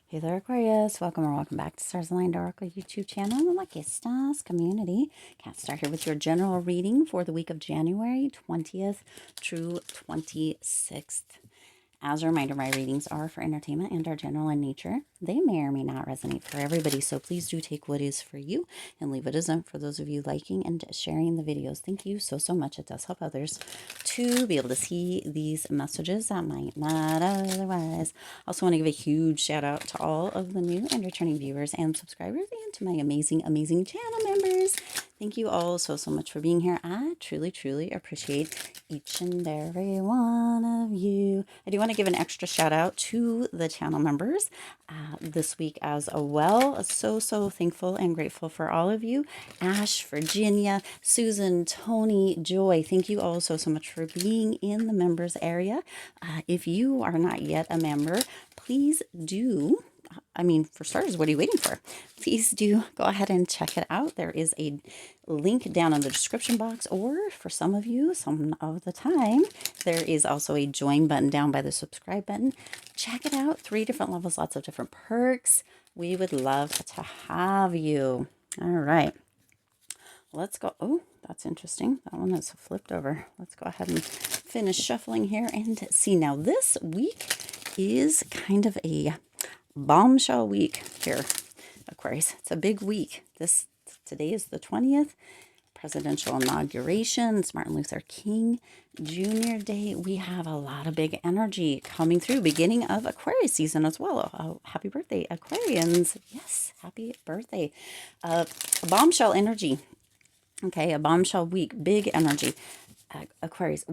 Hey there, Aquarius. Welcome or welcome back to Stars Aligned Oracle YouTube channel and the Lucky Stars community. Cat Star here with your general reading for the week of January 20th through 26th. As a reminder, my readings are for entertainment and are general in nature. They may or may not resonate for everybody, so please do take what is for you and leave what isn't for those of you liking and sharing the videos. Thank you so much. It does help others to be able to see these messages that might not otherwise. Also want to give a huge shout out to all of the new and returning viewers and subscribers and to my amazing channel members. Thank you all so much for being here. I truly appreciate each and every one of you. I do want to give an extra shout out to the channel members this week as well. So thankful and grateful for all of you. Ash, Virginia, Susan, Tony, Joy, thank you all so much for being in the members area. If you are not yet a member, please do. For starters, what are you waiting for? Please do go ahead and check it out. There is a link down in the description box, or for some of you, some of the time, there is also a join button down by the subscribe button. Check it out. 3 different levels, lots of different perks. We would love to have you. All right. Let's go. Oh, that's interesting. That one is flipped over. Let's go ahead and finish shuffling here and see. Now, this week is kind of a bombshell week here, Aquarius. It's a big week. Today is the 20th, presidential inauguration. It's Martin Luther King Jr. Day. We have a lot of big energy coming through, beginning of Aquarius season as well. Oh, happy birthday, Aquarians. Yes, happy birthday. Bombshell energy. Okay, a bombshell week, big energy. Aquarius,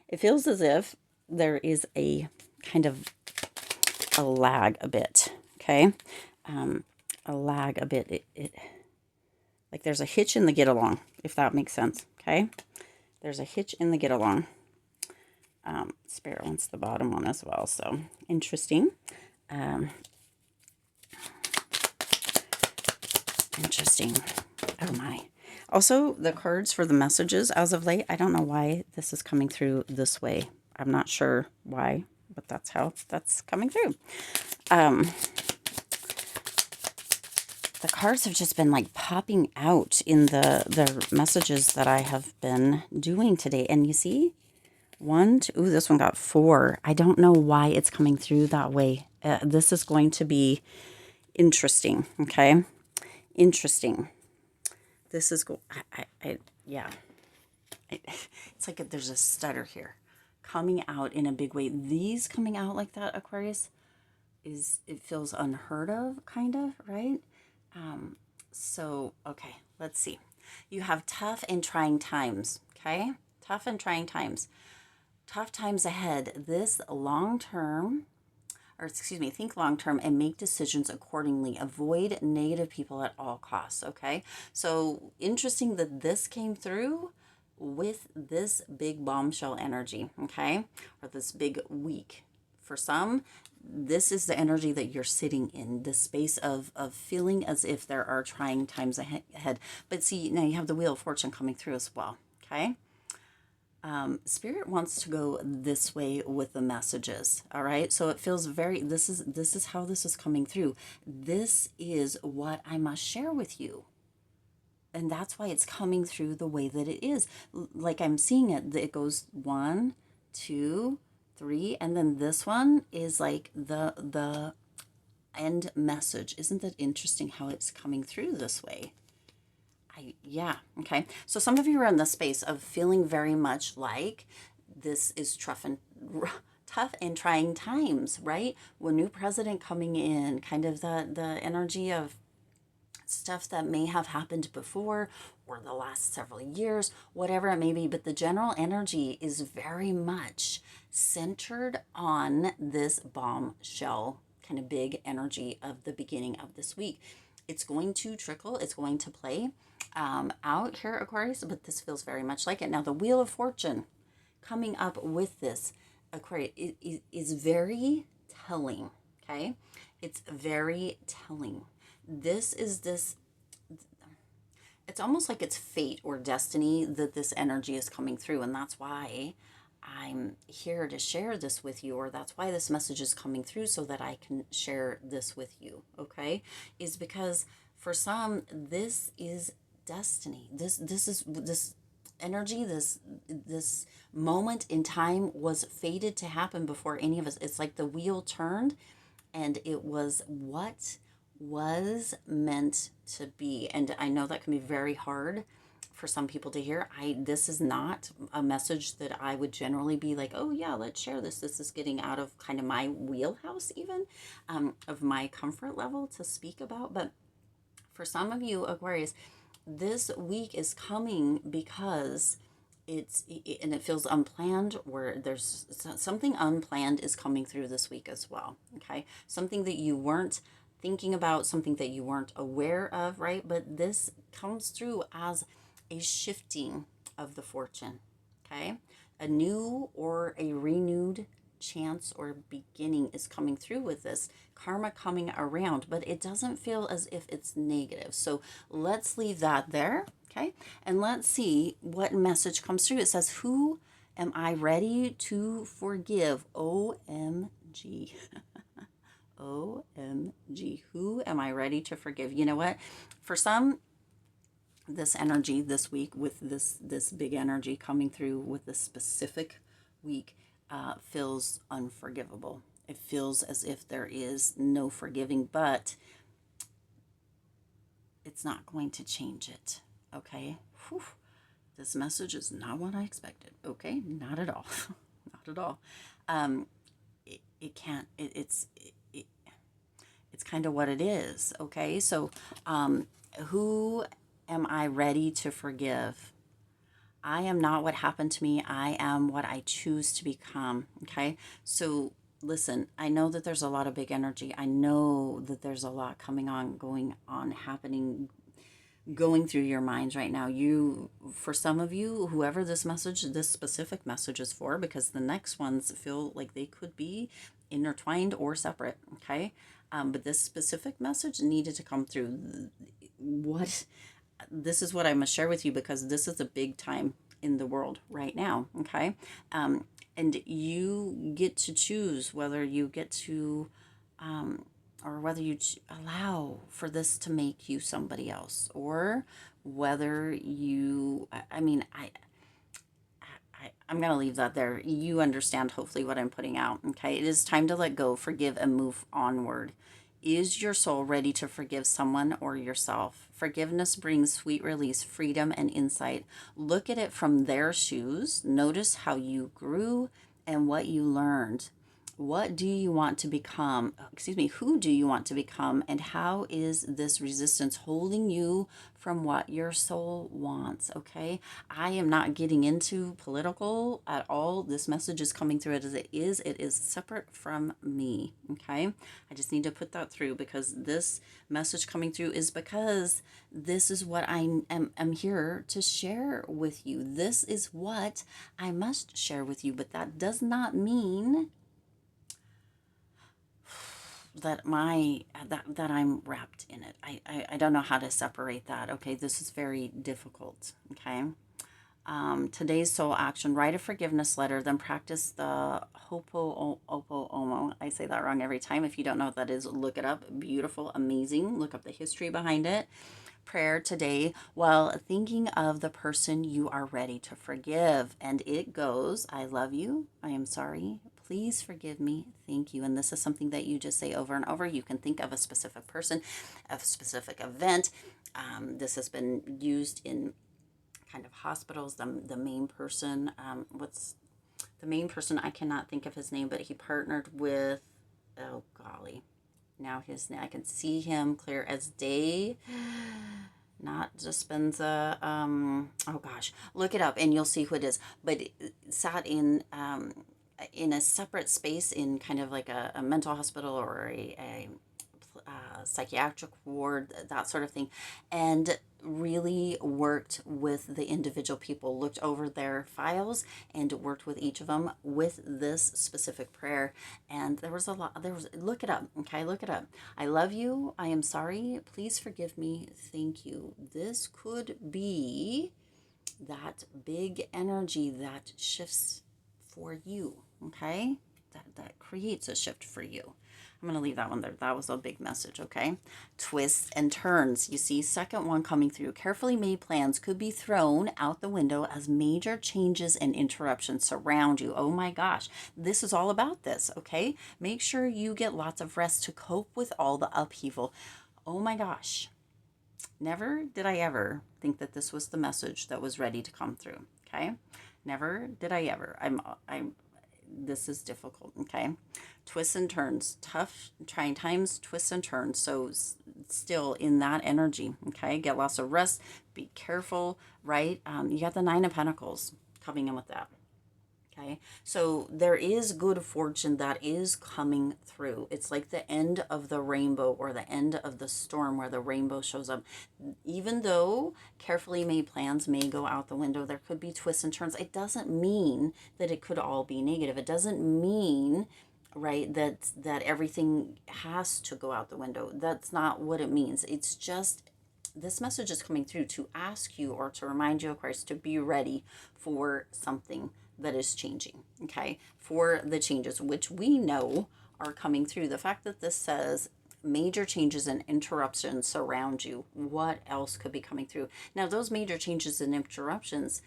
it feels as if there is a kind of a lag a bit, okay? A lag a bit. It like there's a hitch in the get along, if that makes sense, okay? There's a hitch in the get along. Spirit wants the bottom one as well, so interesting. Interesting. Oh my. Also, the cards for the messages as of late, I don't know why this is coming through this way. I'm not sure why, but that's how that's coming through. The cards have just been like popping out in the messages that I have been doing today. And you see, 1, 2, ooh, this one got 4. I don't know why it's coming through that way. This is going to be interesting, okay? Interesting. This is it's like there's a stutter here coming out in a big way. These coming out like that, Aquarius, it feels unheard of, kind of, right? So, okay, let's see. You have tough and trying times, okay? Tough and trying times. Tough times ahead. This think long term and make decisions accordingly. Avoid negative people at all costs, okay? So, interesting that this came through with this big bombshell energy, okay? Or this big week. For some, this is the energy that you're sitting in, the space of feeling as if there are trying times ahead. But see, now you have the Wheel of Fortune coming through as well, okay? Spirit wants to go this way with the messages, all right? So it feels this is how this is coming through. This is what I must share with you. And that's why it's coming through the way that it is. Like I'm seeing it, it goes 1, 2, 3, and then this one is like the end message. Isn't that interesting how it's coming through this way? Yeah, okay. So some of you are in the space of feeling very much like this is tough and trying times, right? When new president coming in, kind of the energy of stuff that may have happened before or the last several years, whatever it may be, but the general energy is very much centered on this bombshell kind of big energy of the beginning of this week. It's going to trickle, it's going to play out here, Aquarius, but this feels very much like it. Now, the Wheel of Fortune coming up with this, Aquarius, is very telling, okay? It's very telling. It's almost like it's fate or destiny that this energy is coming through, and that's why I'm here to share this with you, or that's why this message is coming through so that I can share this with you, okay? Is because for some, this is destiny. This energy, this moment in time was fated to happen before any of us. It's like the wheel turned and it was what was meant to be. And I know that can be very hard for some people to hear. This is not a message that I would generally be like, oh yeah, let's share this. This is getting out of kind of my wheelhouse, even of my comfort level to speak about. But for some of you Aquarius, this week is coming because and it feels unplanned, where there's something unplanned is coming through this week as well. Okay, something that you weren't thinking about, something that you weren't aware of, right? But this comes through as a shifting of the fortune. Okay, a new or a renewed chance or beginning is coming through with this karma coming around, but it doesn't feel as if it's negative. So let's leave that there. Okay, and let's see what message comes through. It says, who am I ready to forgive? OMG. OMG. Who am I ready to forgive? You know what? For some, this energy this week, with this big energy coming through with this specific week, feels unforgivable. It feels as if there is no forgiving, but it's not going to change it. Okay? Whew. This message is not what I expected. Okay? Not at all. Not at all. It can't. It's kind of what it is. Okay? So, who am I ready to forgive? I am not what happened to me. I am what I choose to become. Okay? So, listen, I know that there's a lot of big energy. I know that there's a lot going on, happening, going through your minds right now. For some of you, whoever this specific message is for, because the next ones feel like they could be intertwined or separate. Okay. But this specific message needed to come through. This is what I must share with you, because this is a big time in the world right now. Okay. And you get to choose whether you get to, or whether you allow for this to make you somebody else, or whether you, I'm going to leave that there. You understand hopefully what I'm putting out. Okay. It is time to let go, forgive, and move onward. Is your soul ready to forgive someone or yourself? Forgiveness brings sweet release, freedom, and insight. Look at it from their shoes. Notice how you grew and what you learned. What do you want to become? Excuse me, who do you want to become? And how is this resistance holding you from what your soul wants? Okay. I am not getting into political at all. This message is coming through it as it is. It is separate from me. Okay. I just need to put that through, because this message coming through is because this is what I am here to share with you. This is what I must share with you. But that does not mean that I'm wrapped in it. I don't know how to separate that. Okay, this is very difficult. Okay. Today's soul action: write a forgiveness letter, then practice the Ho'oponopono. I say that wrong every time. If you don't know what that is, look it up. Beautiful, amazing. Look up the history behind it. Prayer today while thinking of the person you are ready to forgive. And it goes, I love you. I am sorry. Please forgive me. Thank you. And this is something that you just say over and over. You can think of a specific person, a specific event. This has been used in kind of hospitals. The main person, what's the main person? I cannot think of his name, but he partnered with, oh golly, now I can see him clear as day. Not Dispenza. Oh gosh, look it up and you'll see who it is. But it sat in a separate space in kind of like a mental hospital, or a psychiatric ward, that sort of thing, and really worked with the individual people, looked over their files and worked with each of them with this specific prayer. And look it up. Okay, look it up. I love you. I am sorry. Please forgive me. Thank you. This could be that big energy that shifts for you, okay? That creates a shift for you. I'm going to leave that one there. That was a big message, okay? Twists and turns. You see, second one coming through. Carefully made plans could be thrown out the window as major changes and interruptions surround you. Oh my gosh. This is all about this, okay? Make sure you get lots of rest to cope with all the upheaval. Oh my gosh. Never did I ever think that this was the message that was ready to come through, okay? Never did I ever. This is difficult, okay? Twists and turns, tough, trying times, twists and turns. So still in that energy, okay? Get lots of rest, be careful, right? You got the Nine of Pentacles coming in with that. Okay, so there is good fortune that is coming through. It's like the end of the rainbow or the end of the storm where the rainbow shows up. Even though carefully made plans may go out the window, there could be twists and turns. It doesn't mean that it could all be negative. It doesn't mean, right, that everything has to go out the window. That's not what it means. It's just this message is coming through to ask you or to remind you, Aquarius, to be ready for something that is changing, okay? For the changes, which we know are coming through. The fact that this says major changes and interruptions surround you, what else could be coming through? Now, those major changes and interruptions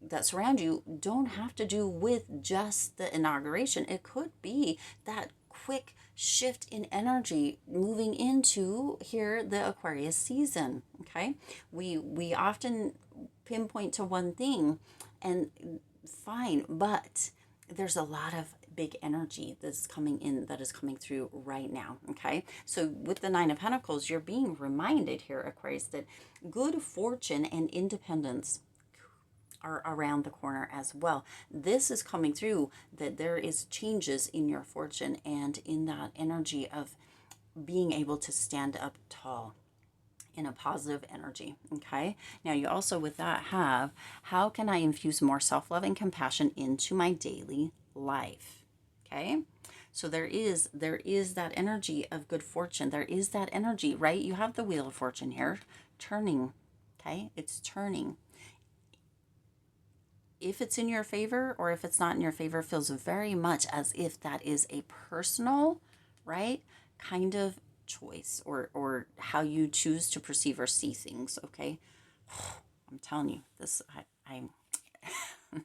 that surround you don't have to do with just the inauguration. It could be that quick shift in energy moving into here the Aquarius season, okay? We often pinpoint to one thing and fine, but there's a lot of big energy that's coming in, that is coming through right now, okay? So with the Nine of Pentacles, you're being reminded here, Aquarius, that good fortune and independence are around the corner as well. This is coming through, that there is changes in your fortune and in that energy of being able to stand up tall in a positive energy, okay? Now you also with that have, how can I infuse more self-love and compassion into my daily life, okay? So there is that energy of good fortune. There is that energy, right? You have the Wheel of Fortune here turning, okay? It's turning. If it's in your favor or if it's not in your favor, feels very much as if that is a personal, right, kind of choice or how you choose to perceive or see things, okay? I'm telling you, this, I'm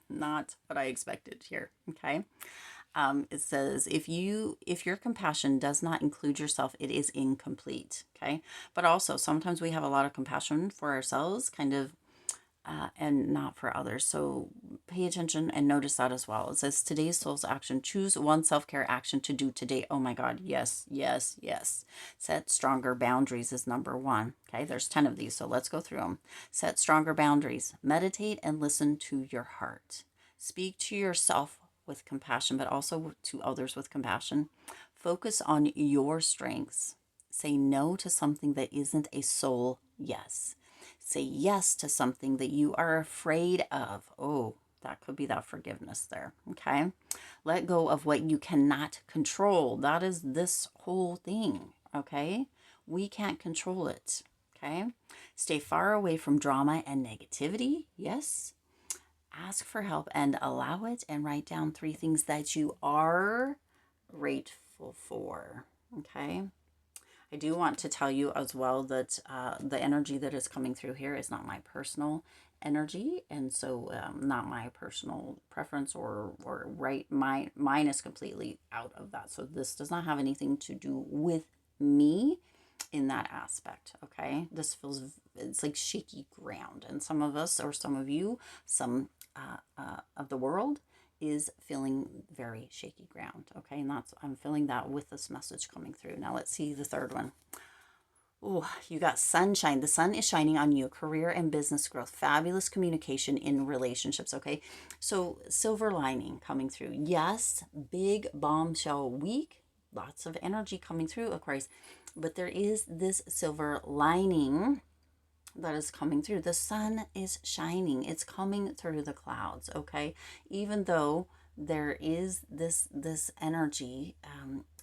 not what I expected here, okay? It says, if your compassion does not include yourself, it is incomplete, okay? But also, sometimes we have a lot of compassion for ourselves, kind of, and not for others. So pay attention and notice that as well. It says today's soul's action. Choose one self-care action to do today. Oh my God. Yes, yes, yes. Set stronger boundaries is number one. Okay. There's 10 of these. So let's go through them. Set stronger boundaries. Meditate and listen to your heart. Speak to yourself with compassion, but also to others with compassion. Focus on your strengths. Say no to something that isn't a soul yes. Say yes to something that you are afraid of. Oh, that could be that forgiveness there, okay? Let go of what you cannot control. That is this whole thing, okay? We can't control it, okay? Stay far away from drama and negativity, yes. Ask for help and allow it, and write down 3 things that you are grateful for, okay? I do want to tell you as well that the energy that is coming through here is not my personal energy, and so not my personal preference or right. Mine is completely out of that. So this does not have anything to do with me in that aspect, okay? This feels, it's like shaky ground, and some of us, or some of you, some of the world is feeling very shaky ground, okay? And that's, I'm feeling that with this message coming through. Now let's see the third one. Oh, you got sunshine. The sun is shining on you. Career and business growth. Fabulous communication in relationships, okay? So silver lining coming through. Yes, big bombshell week. Lots of energy coming through, Aquarius. But there is this silver lining that is coming through. The sun is shining. It's coming through the clouds, okay? Even though there is this energy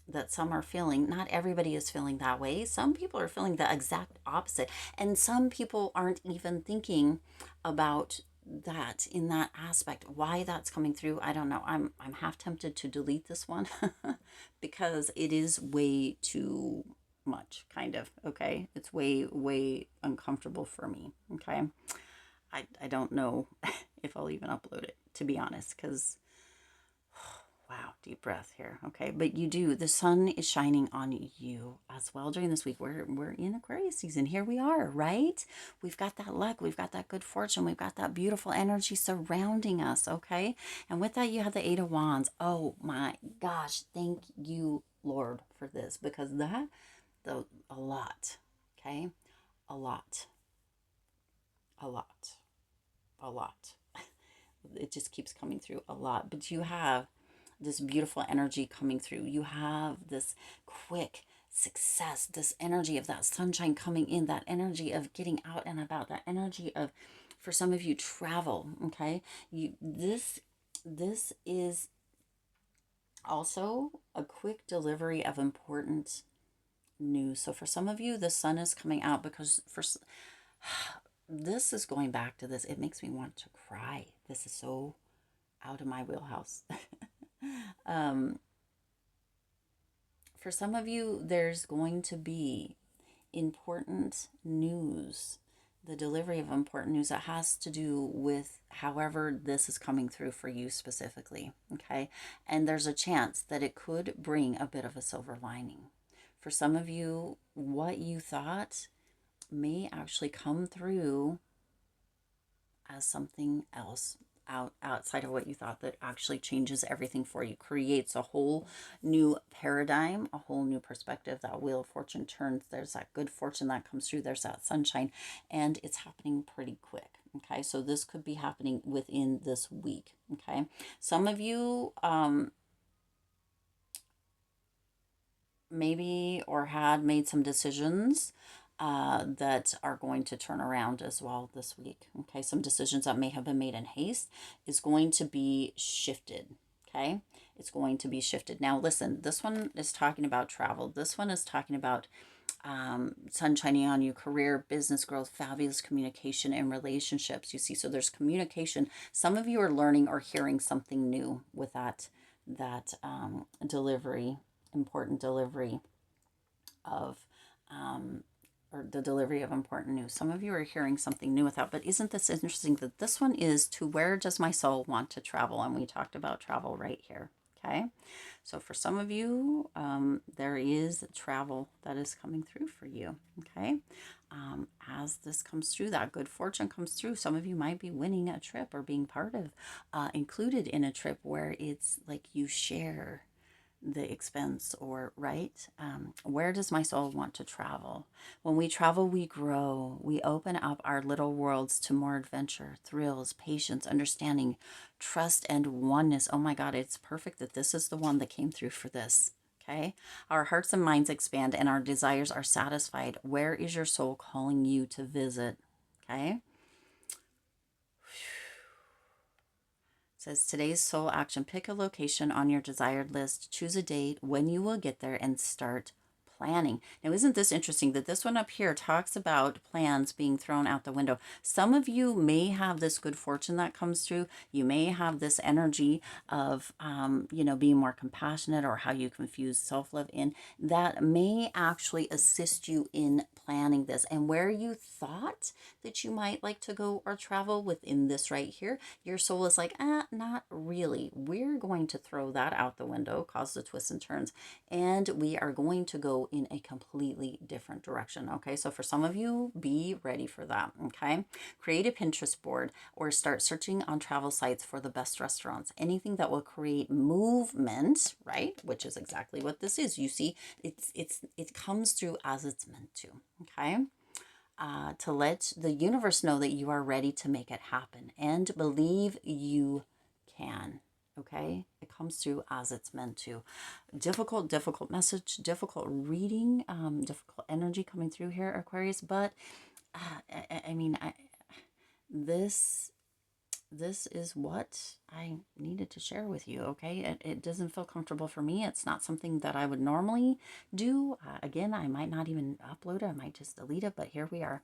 that some are feeling, not everybody is feeling that way. Some people are feeling the exact opposite. And some people aren't even thinking about that in that aspect. Why that's coming through, I don't know. I'm half tempted to delete this one because it is way too much, kind of. Okay, it's way uncomfortable for me. Okay, I don't know if I'll even upload it, to be honest, because wow, deep breath here. Okay, but you do. The sun is shining on you as well during this week. We're in Aquarius season. Here we are, right? We've got that luck. We've got that good fortune. We've got that beautiful energy surrounding us. Okay, and with that, you have the Eight of Wands. Oh my gosh! Thank you, Lord, for this, because a lot. Okay, a lot, a lot, a lot. It just keeps coming through a lot. But you have this beautiful energy coming through. You have this quick success, this energy of that sunshine coming in, that energy of getting out and about, that energy of, for some of you, travel. Okay, this is also a quick delivery of important news. So for some of you, the sun is coming out because this is going back to this. It makes me want to cry. This is so out of my wheelhouse. For some of you, there's going to be important news, the delivery of important news that has to do with however this is coming through for you specifically. Okay, and there's a chance that it could bring a bit of a silver lining. For some of you, what you thought may actually come through as something else outside of what you thought, that actually changes everything for you, creates a whole new paradigm, a whole new perspective. That wheel of fortune turns. There's that good fortune that comes through. There's that sunshine, and it's happening pretty quick. Okay, so this could be happening within this week. Okay, some of you maybe or had made some decisions that are going to turn around as well this week. Okay, some decisions that may have been made in haste is going to be shifted. Okay, it's going to be shifted. Now, listen, this one is talking about travel. This one is talking about sun shining on you, career, business growth, fabulous communication, and relationships. You see, so there's communication. Some of you are learning or hearing something new with that delivery, important delivery of or the delivery of important news. Some of you are hearing something new with that, but isn't this interesting that this one is to where does my soul want to travel? And we talked about travel right here. Okay, so for some of you, there is travel that is coming through for you. Okay, as this comes through, that good fortune comes through. Some of you might be winning a trip or being part of, included in a trip where it's like you share the expense, or right, where does my soul want to travel? When we travel, we grow. We open up our little worlds to more adventure, thrills, patience, understanding, trust, and oneness. Oh my God, it's perfect that this is the one that came through for this. Okay, our hearts and minds expand and our desires are satisfied. Where is your soul calling you to visit? Okay, says today's soul action: pick a location on your desired list, choose a date, when you will get there, and start planning. Now, isn't this interesting that this one up here talks about plans being thrown out the window? Some of you may have this good fortune that comes through. You may have this energy of, being more compassionate, or how you confuse self-love in that may actually assist you in planning this. And where you thought that you might like to go or travel within this right here, your soul is like, not really. We're going to throw that out the window, cause the twists and turns, and we are going to go in a completely different direction. Okay, so for some of you, be ready for that. Okay, create a Pinterest board or start searching on travel sites for the best restaurants, anything that will create movement, right? Which is exactly what this is. You see, it comes through as it's meant to. Okay, to let the universe know that you are ready to make it happen and believe you can. Okay, it comes through as it's meant to. Difficult message, difficult reading, difficult energy coming through here, Aquarius. But this this is what I needed to share with you, okay? It doesn't feel comfortable for me. It's not something that I would normally do. Again, I might not even upload it. I might just delete it, but here we are.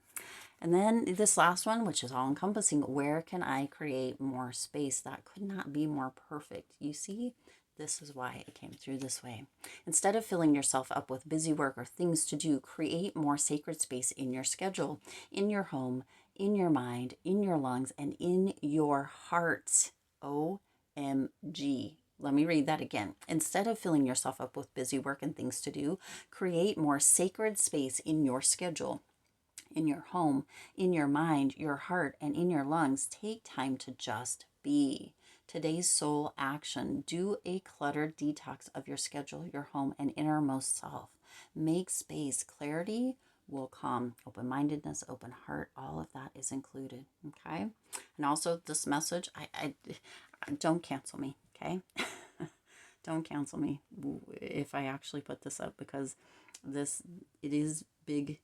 And then this last one, which is all encompassing, where can I create more space? That could not be more perfect. You see, this is why it came through this way. Instead of filling yourself up with busy work or things to do, create more sacred space in your schedule, in your home, in your mind, in your lungs, and in your heart. OMG. Let me read that again. Instead of filling yourself up with busy work and things to do, create more sacred space in your schedule, in your home, in your mind, your heart, and in your lungs. Take time to just be. Today's soul action: do a cluttered detox of your schedule, your home, and innermost self. Make space. Clarity will come. Open mindedness, open heart, all of that is included. Okay. And also, this message, I don't cancel me. Okay. Don't cancel me if I actually put this up, because it is big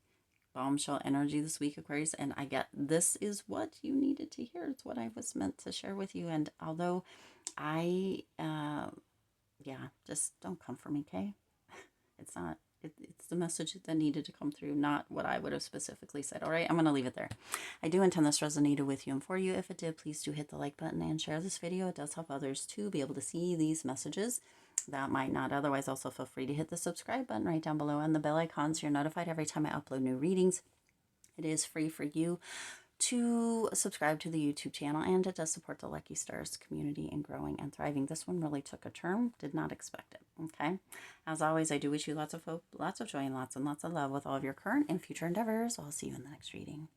bombshell energy this week, Aquarius, and I get this is what you needed to hear. It's what I was meant to share with you. And although yeah, just don't come for me, okay? It's not, it's the message that needed to come through, not what I would have specifically said. All right, I'm going to leave it there. I do intend this resonated with you and for you. If it did, please do hit the like button and share this video. It does help others to be able to see these messages that might not otherwise. Also, feel free to hit the subscribe button right down below and the bell icon so you're notified every time I upload new readings. It is free for you to subscribe to the YouTube channel, and it does support the Lucky Stars community in growing and thriving. This one really took a turn. Did not expect it. Okay. As always, I do wish you lots of hope, lots of joy, and lots of love with all of your current and future endeavors. I'll see you in the next reading.